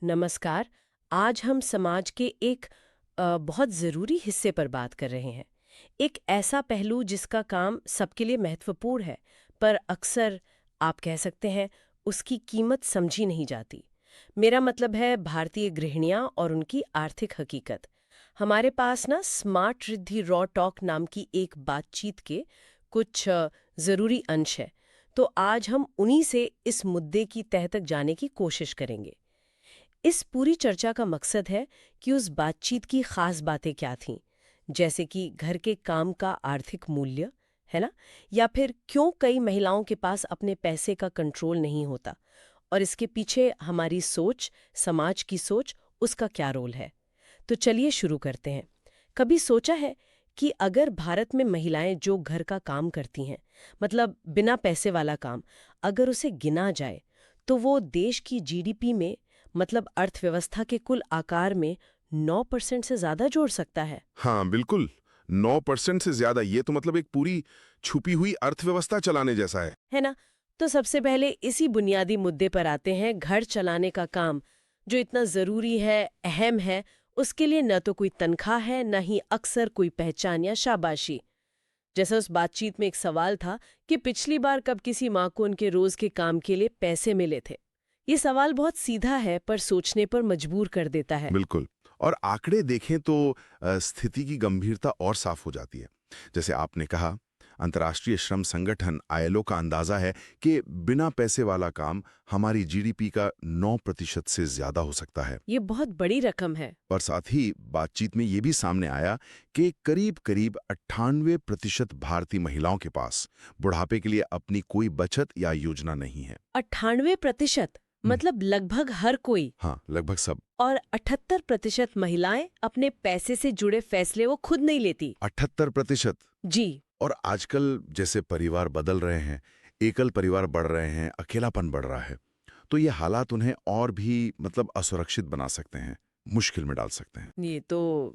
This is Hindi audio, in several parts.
नमस्कार। आज हम समाज के एक बहुत ज़रूरी हिस्से पर बात कर रहे हैं। एक ऐसा पहलू जिसका काम सबके लिए महत्वपूर्ण है, पर अक्सर आप कह सकते हैं उसकी कीमत समझी नहीं जाती। मेरा मतलब है भारतीय गृहिणियाँ और उनकी आर्थिक हकीकत। हमारे पास ना स्मार्ट रिद्धि रॉ टॉक नाम की एक बातचीत के कुछ ज़रूरी अंश है। तो आज हम उन्हीं से इस मुद्दे की तह तक जाने की कोशिश करेंगे। इस पूरी चर्चा का मकसद है कि उस बातचीत की खास बातें क्या थीं, जैसे कि घर के काम का आर्थिक मूल्य, है ना? या फिर क्यों कई महिलाओं के पास अपने पैसे का कंट्रोल नहीं होता, और इसके पीछे हमारी सोच, समाज की सोच, उसका क्या रोल है। तो चलिए शुरू करते हैं। कभी सोचा है कि अगर भारत में महिलाएं जो घर का काम करती हैं, मतलब बिना पैसे वाला काम, अगर उसे गिना जाए, तो वो देश की जीडीपी में, मतलब अर्थव्यवस्था के कुल आकार में 9% से ज्यादा जोड़ सकता है। हाँ, बिल्कुल। 9% से ज्यादा, ये तो मतलब एक पूरी छुपी हुई अर्थव्यवस्था चलाने जैसा है। है ना? तो सबसे पहले इसी बुनियादी मुद्दे पर आते हैं। घर चलाने का काम जो इतना जरूरी है, अहम है, उसके लिए न तो कोई तनख्वाह है, न ही अक्सर कोई पहचान या शाबाशी। जैसे उस बातचीत में एक सवाल था कि पिछली बार कब किसी माँ को उनके रोज के काम के लिए पैसे मिले थे। ये सवाल बहुत सीधा है, पर सोचने पर मजबूर कर देता है। बिल्कुल। और आंकड़े देखें तो स्थिति की गंभीरता और साफ हो जाती है। जैसे आपने कहा, अंतर्राष्ट्रीय श्रम संगठन आईएलओ का अंदाजा है कि बिना पैसे वाला काम हमारी जीडीपी का 9% से ज्यादा हो सकता है। ये बहुत बड़ी रकम है। और साथ ही बातचीत में ये भी सामने आया कि करीब-करीब 98% भारतीय महिलाओं के पास बुढ़ापे के लिए अपनी कोई बचत या योजना नहीं है। 98%? हम्म, मतलब लगभग हर कोई। हाँ, लगभग सब। और 78% महिलाएं अपने पैसे से जुड़े फैसले वो खुद नहीं लेती। 78%। जी। और आजकल जैसे परिवार बदल रहे हैं, एकल परिवार बढ़ रहे हैं, अकेलापन बढ़ रहा है, तो ये हालात उन्हें और भी मतलब असुरक्षित बना सकते हैं, मुश्किल में डाल सकते हैं। ये तो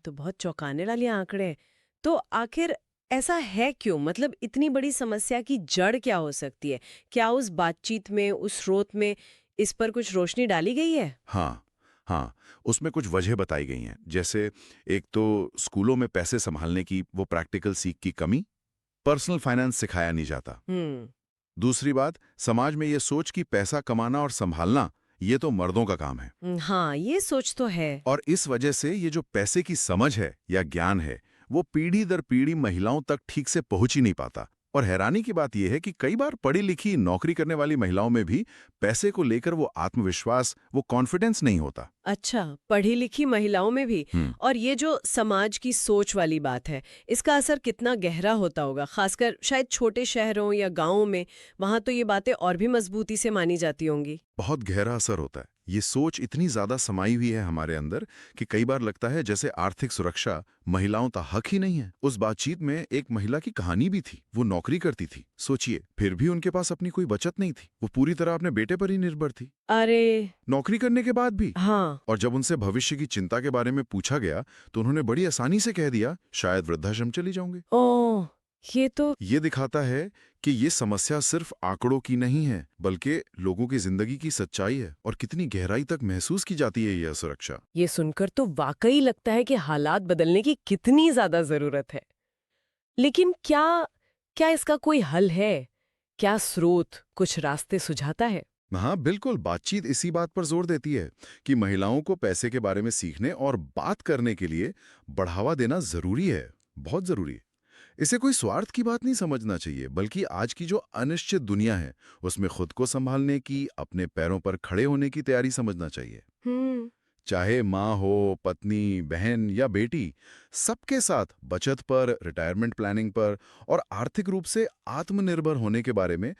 बहुत चौंकाने वाले आंकड़े हैं। तो आखिर ऐसा है क्यों? मतलब इतनी बड़ी समस्या की जड़ क्या हो सकती है? क्या उस बातचीत में, उस स्रोत में इस पर कुछ रोशनी डाली गई है? हाँ, हाँ, उसमें कुछ वजह बताई गई हैं। जैसे एक तो स्कूलों में पैसे सँभालने की वो प्रैक्टिकल सीख की कमी, पर्सनल फाइनेंस सिखाया नहीं जाता। हम्म। दूसरी बात, समाज में ये सोच कि पैसा कमाना और सँभालना, ये तो मर्दों का काम है। हाँ, ये सोच तो है। और इस वजह से ये जो पैसे की समझ है या ज्ञान है, वो पीढ़ी दर पीढ़ी महिलाओं तक ठीक से पहुंच ही नहीं पाता। और हैरानी की बात यह है कि कई बार पढ़ी लिखी नौकरी करने वाली महिलाओं में भी पैसे को लेकर वो आत्मविश्वास, वो कॉन्फिडेंस नहीं होता। अच्छा, पढ़ी लिखी महिलाओं में भी। हम्म। और ये जो समाज की सोच वाली बात है, इसका असर कितना गहरा होता होगा, खासकर शायद छोटे शहरों या गांवों में। वहां तो ये बातें और भी मजबूती से मानी जाती होंगी। बहुत गहरा असर होता है। ये सोच इतनी ज्यादा समाई हुई है हमारे अंदर कि कई बार लगता है जैसे आर्थिक सुरक्षा महिलाओं का हक ही नहीं है। उस बातचीत में एक महिला की कहानी भी थी। वो नौकरी करती थी, सोचिए, फिर भी उनके पास अपनी कोई बचत नहीं थी। वो पूरी तरह अपने बेटे पर ही निर्भर थी, अरे। नौकरी करने के बाद भी। हाँ। और जब उनसे भविष्य की चिंता के बारे में पूछा गया तो उन्होंने बड़ी आसानी से कह दिया, शायद वृद्धाश्रम चली जाऊंगी। ओह, ये तो। ये दिखाता है कि ये समस्या सिर्फ आंकड़ों की नहीं है, बल्कि लोगों की जिंदगी की सच्चाई है और कितनी गहराई तक महसूस की जाती है यह सुरक्षा। ये सुनकर तो वाकई लगता है कि हालात बदलने की कितनी ज्यादा जरूरत है। लेकिन क्या क्या इसका कोई हल है? क्या स्रोत कुछ रास्ते सुझाता है? हाँ, बिल्कुल। बातचीत इसी बात पर जोर देती है कि महिलाओं को पैसे के बारे में सीखने और बात करने के लिए बढ़ावा देना जरूरी है, बहुत जरूरी है। इसे कोई स्वार्थ की बात नहीं समझना चाहिए, बल्कि आज की जो अनिश्चित दुनिया है, उसमें खुद को संभालने की, अपने पैरों पर खड़े होने की तैयारी समझना चाहिए। हम्म। चाहे माँ हो, पत्नी, बहन या बेटी, सबके साथ बचत पर, रिटायरमेंट प्लानिंग पर और आर्थिक रूप से आत्मनिर्भर होने के बारे में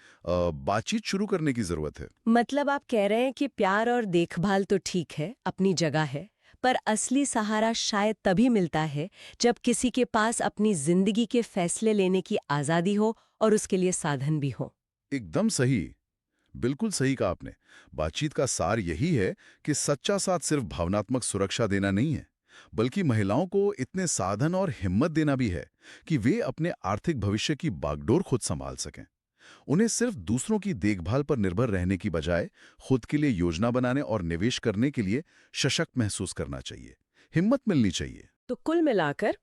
बातचीत शुरू करने की जरूरत है। मतलब आप कह रहे हैं कि प्यार और देखभाल तो ठीक है, अपनी जगह है, पर असली सहारा शायद तभी मिलता है जब किसी के पास अपनी जिंदगी के फैसले लेने की आजादी हो और उसके लिए साधन भी हो। एकदम सही, बिल्कुल सही कहा आपने। बातचीत का सार यही है कि सच्चा साथ सिर्फ भावनात्मक सुरक्षा देना नहीं है, बल्कि महिलाओं को इतने साधन और हिम्मत देना भी है कि वे अपने आर्थिक भविष्य की बागडोर खुद संभाल सकें। उन्हें सिर्फ दूसरों की देखभाल पर निर्भर रहने की बजाय खुद के लिए योजना बनाने और निवेश करने के लिए सशक्त महसूस करना चाहिए। हिम्मत मिलनी चाहिए। तो कुल मिलाकर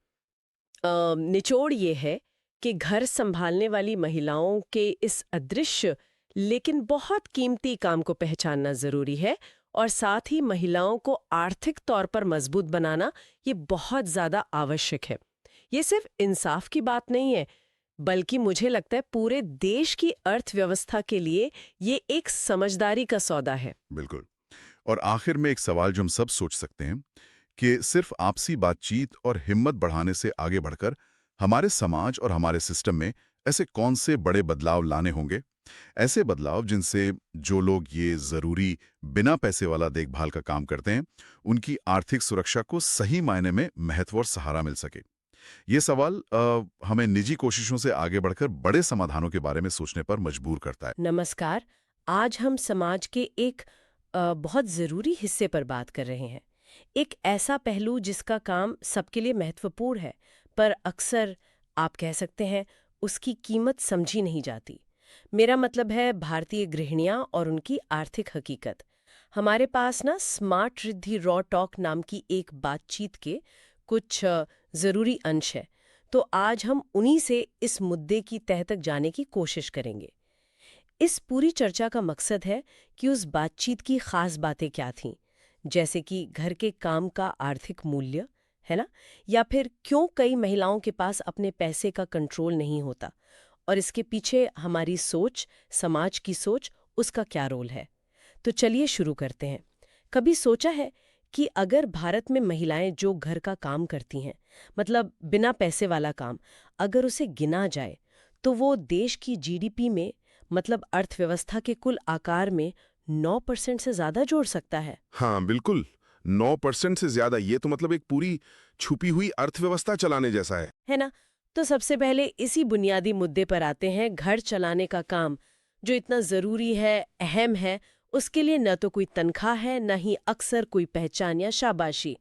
निचोड़ ये है कि घर संभालने वाली महिलाओं के इस अदृश्य लेकिन बहुत कीमती काम को पहचानना जरूरी है, और साथ ही महिलाओं को आर्थिक तौर पर मजबूत बनाना ये बहुत ज्यादा आवश्यक है। ये सिर्फ इंसाफ की बात नहीं है, बल्कि मुझे लगता है पूरे देश की अर्थव्यवस्था के लिए ये एक समझदारी का सौदा है। बिल्कुल। और आखिर में एक सवाल जो हम सब सोच सकते हैं कि सिर्फ आपसी बातचीत और हिम्मत बढ़ाने से आगे बढ़कर हमारे समाज और हमारे सिस्टम में ऐसे कौन से बड़े बदलाव लाने होंगे? ऐसे बदलाव जिनसे जो लोग ये ज़रूरी बिना पैसे वाला देखभाल का काम करते हैं, उनकी आर्थिक सुरक्षा को सही मायने में महत्व और सहारा मिल सके। ये सवाल हमें निजी कोशिशों से आगे बढ़कर बड़े समाधानों के बारे में सोचने पर मजबूर करता है। नमस्कार। आज हम समाज के एक बहुत ज़रूरी हिस्से पर बात कर रहे हैं। एक ऐसा पहलू जिसका काम सबके लिए महत्वपूर्ण है, पर अक्सर आप कह सकते हैं उसकी कीमत समझी नहीं जाती। मेरा मतलब है भारतीय गृहिणियां और उनकी आर्थिक हकीकत। हमारे पास ना स्मार्ट रिद्धि रॉ टॉक नाम की एक बातचीत के कुछ ज़रूरी अंश है। तो आज हम उन्हीं से इस मुद्दे की तह तक जाने की कोशिश करेंगे। इस पूरी चर्चा का मकसद है कि उस बातचीत की खास बातें क्या थीं, जैसे कि घर के काम का आर्थिक मूल्य, है ना, या फिर क्यों कई महिलाओं के पास अपने पैसे का कंट्रोल नहीं होता, और इसके पीछे हमारी सोच, समाज की सोच, उसका क्या रोल है। तो चलिए शुरू करते हैं। कभी सोचा है कि अगर भारत में महिलाएं जो घर का काम करती हैं, मतलब बिना पैसे वाला काम, अगर उसे गिना जाए तो वो देश की जीडीपी में, मतलब अर्थव्यवस्था के कुल आकार में 9% से ज्यादा जोड़ सकता है। हाँ बिल्कुल। 9% से ज्यादा, ये तो मतलब एक पूरी छुपी हुई अर्थव्यवस्था चलाने जैसा है ना? तो सबसे पहले इसी बुनियादी मुद्दे पर आते हैं। घर चलाने का काम जो इतना जरूरी है, अहम है, उसके लिए न तो कोई तनख्वाह है, न ही अक्सर कोई पहचान या शाबाशी।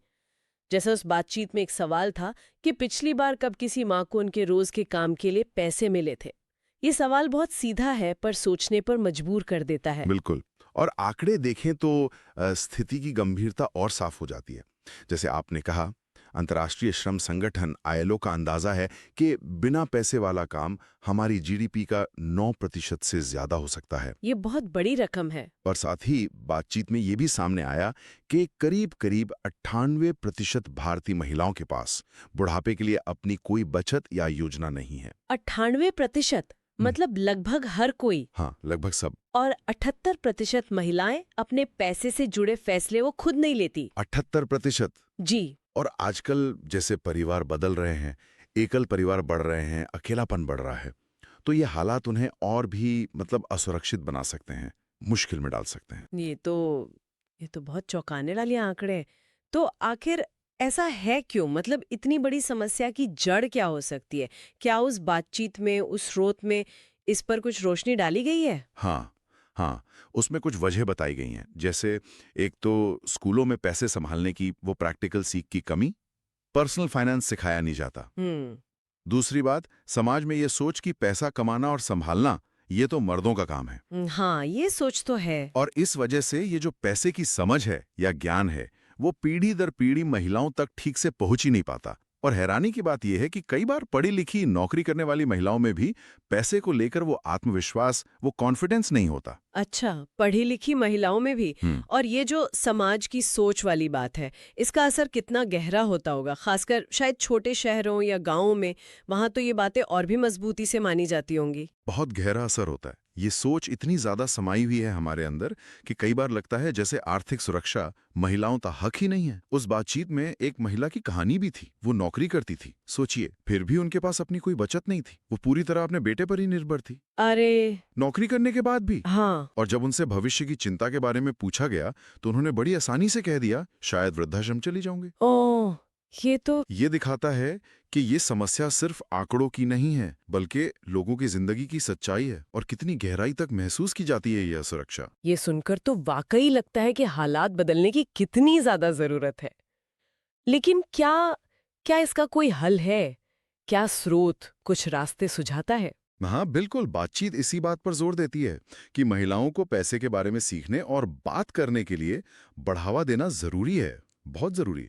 जैसा उस बातचीत में एक सवाल था कि पिछली बार कब किसी माँ को उनके रोज के काम के लिए पैसे मिले थे। ये सवाल बहुत सीधा है, पर सोचने पर मजबूर कर देता है। बिल्कुल। और आंकड़े देखें तो स्थिति की गंभीरता और साफ हो जाती है। जैसे आपने कहा, अंतर्राष्ट्रीय श्रम संगठन आईएलओ का अंदाजा है कि बिना पैसे वाला काम हमारी जीडीपी का 9% से ज्यादा हो सकता है। ये बहुत बड़ी रकम है। और साथ ही बातचीत में ये भी सामने आया कि करीब करीब 98% भारतीय महिलाओं के पास बुढ़ापे के लिए अपनी कोई बचत या योजना नहीं है। 98%? मतलब लगभग हर कोई। हाँ, लगभग सब। और 78% महिलाएं अपने पैसे से जुड़े फैसले वो खुद नहीं लेती। 78%? जी। और आजकल जैसे परिवार बदल रहे हैं, एकल परिवार बढ़ रहे हैं, अकेलापन बढ़ रहा है, तो ये हालात उन्हें और भी मतलब असुरक्षित बना सकते हैं, मुश्किल में डाल सकते हैं। ये तो बहुत चौंकाने वाले आंकड़े हैं। तो आखिर ऐसा है क्यों? मतलब इतनी बड़ी समस्या की जड़ क्या हो सकती है? क्या उस बातचीत में, उस स्रोत में इस पर कुछ रोशनी डाली गई है? हाँ, हाँ, उसमें कुछ वजह बताई गई हैं। जैसे एक तो स्कूलों में पैसे संभालने की वो प्रैक्टिकल सीख की कमी, पर्सनल फाइनेंस सिखाया नहीं जाता। दूसरी बात, समाज में ये सोच कि पैसा कमाना और संभालना ये तो मर्दों का काम है। हाँ, ये सोच तो है। और इस वजह से ये जो पैसे की समझ है या ज्ञान है, वो पीढ़ी दर पीढ़ी महिलाओं तक ठीक से पहुंच ही नहीं पाता। और हैरानी की बात यह है कि कई बार पढ़ी लिखी नौकरी करने वाली महिलाओं में भी पैसे को लेकर वो आत्मविश्वास, वो कॉन्फिडेंस नहीं होता। अच्छा, पढ़ी लिखी महिलाओं में भी। और ये जो समाज की सोच वाली बात है, इसका असर कितना गहरा होता होगा, खासकर शायद छोटे शहरों या गांवों में। वहां तो ये बातें और भी मजबूती से मानी जाती होंगी। बहुत गहरा असर होता है। ये सोच इतनी ज्यादा समाई हुई है हमारे अंदर कि कई बार लगता है जैसे आर्थिक सुरक्षा महिलाओं का हक ही नहीं है। उस बातचीत में एक महिला की कहानी भी थी। वो नौकरी करती थी, सोचिए, फिर भी उनके पास अपनी कोई बचत नहीं थी। वो पूरी तरह अपने बेटे पर ही निर्भर थी। अरे! नौकरी करने के बाद भी। हाँ। और जब उनसे भविष्य की चिंता के बारे में पूछा गया तो उन्होंने बड़ी आसानी से कह दिया, शायद वृद्धाश्रम चली जाऊंगी। ओह, ये दिखाता है कि ये समस्या सिर्फ आंकड़ों की नहीं है, बल्कि लोगों की जिंदगी की सच्चाई है और कितनी गहराई तक महसूस की जाती है यह सुरक्षा। ये सुनकर तो वाकई लगता है कि हालात बदलने की कितनी ज्यादा जरूरत है। लेकिन क्या क्या इसका कोई हल है? क्या स्रोत कुछ रास्ते सुझाता है? हाँ बिल्कुल, बातचीत इसी बात पर जोर देती है कि महिलाओं को पैसे के बारे में सीखने और बात करने के लिए बढ़ावा देना जरूरी है, बहुत जरूरी।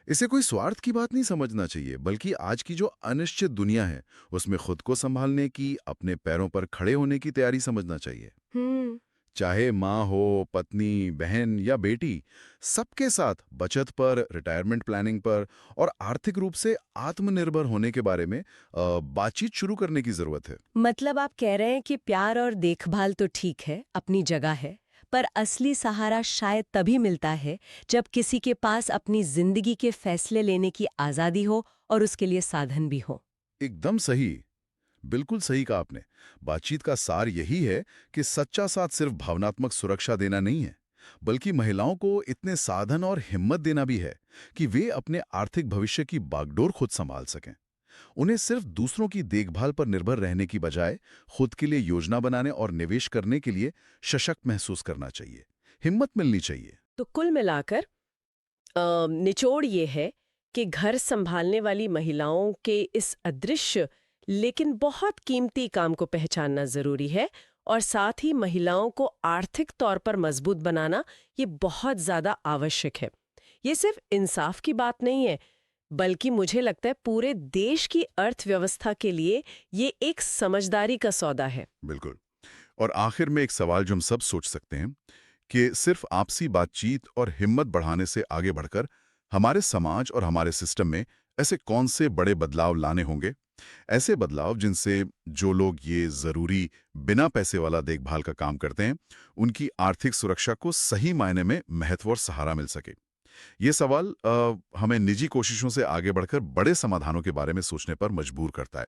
इसे कोई स्वार्थ की बात नहीं समझना चाहिए, बल्कि आज की जो अनिश्चित दुनिया है उसमें खुद को संभालने की, अपने पैरों पर खड़े होने की तैयारी समझना चाहिए। हम्म। चाहे माँ हो, पत्नी, बहन या बेटी, सबके साथ बचत पर, रिटायरमेंट प्लानिंग पर और आर्थिक रूप से आत्मनिर्भर होने के बारे में बातचीत शुरू करने की जरूरत है। मतलब आप कह रहे हैं कि प्यार और देखभाल तो ठीक है, अपनी जगह है, पर असली सहारा शायद तभी मिलता है जब किसी के पास अपनी जिंदगी के फैसले लेने की आजादी हो और उसके लिए साधन भी हो। एकदम सही, बिल्कुल सही कहा आपने। बातचीत का सार यही है कि सच्चा साथ सिर्फ भावनात्मक सुरक्षा देना नहीं है, बल्कि महिलाओं को इतने साधन और हिम्मत देना भी है कि वे अपने आर्थिक भविष्य की बागडोर खुद संभाल सकें। उन्हें सिर्फ दूसरों की देखभाल पर निर्भर रहने की बजाय खुद के लिए योजना बनाने और निवेश करने के लिए सशक्त महसूस करना चाहिए, हिम्मत मिलनी चाहिए। तो कुल मिलाकर निचोड़ ये है कि घर संभालने वाली महिलाओं के इस अदृश्य लेकिन बहुत कीमती काम को पहचानना जरूरी है, और साथ ही महिलाओं को आर्थिक तौर पर मजबूत बनाना ये बहुत ज्यादा आवश्यक है। ये सिर्फ इंसाफ की बात नहीं है, बल्कि मुझे लगता है पूरे देश की अर्थव्यवस्था के लिए ये एक समझदारी का सौदा है। बिल्कुल। और आखिर में एक सवाल जो हम सब सोच सकते हैं कि सिर्फ आपसी बातचीत और हिम्मत बढ़ाने से आगे बढ़कर हमारे समाज और हमारे सिस्टम में ऐसे कौन से बड़े बदलाव लाने होंगे? ऐसे बदलाव जिनसे जो लोग ये ज़रूरी बिना पैसे वाला देखभाल का काम करते हैं, उनकी आर्थिक सुरक्षा को सही मायने में महत्व और सहारा मिल सके। ये सवाल हमें निजी कोशिशों से आगे बढ़कर बड़े समाधानों के बारे में सोचने पर मजबूर करता है।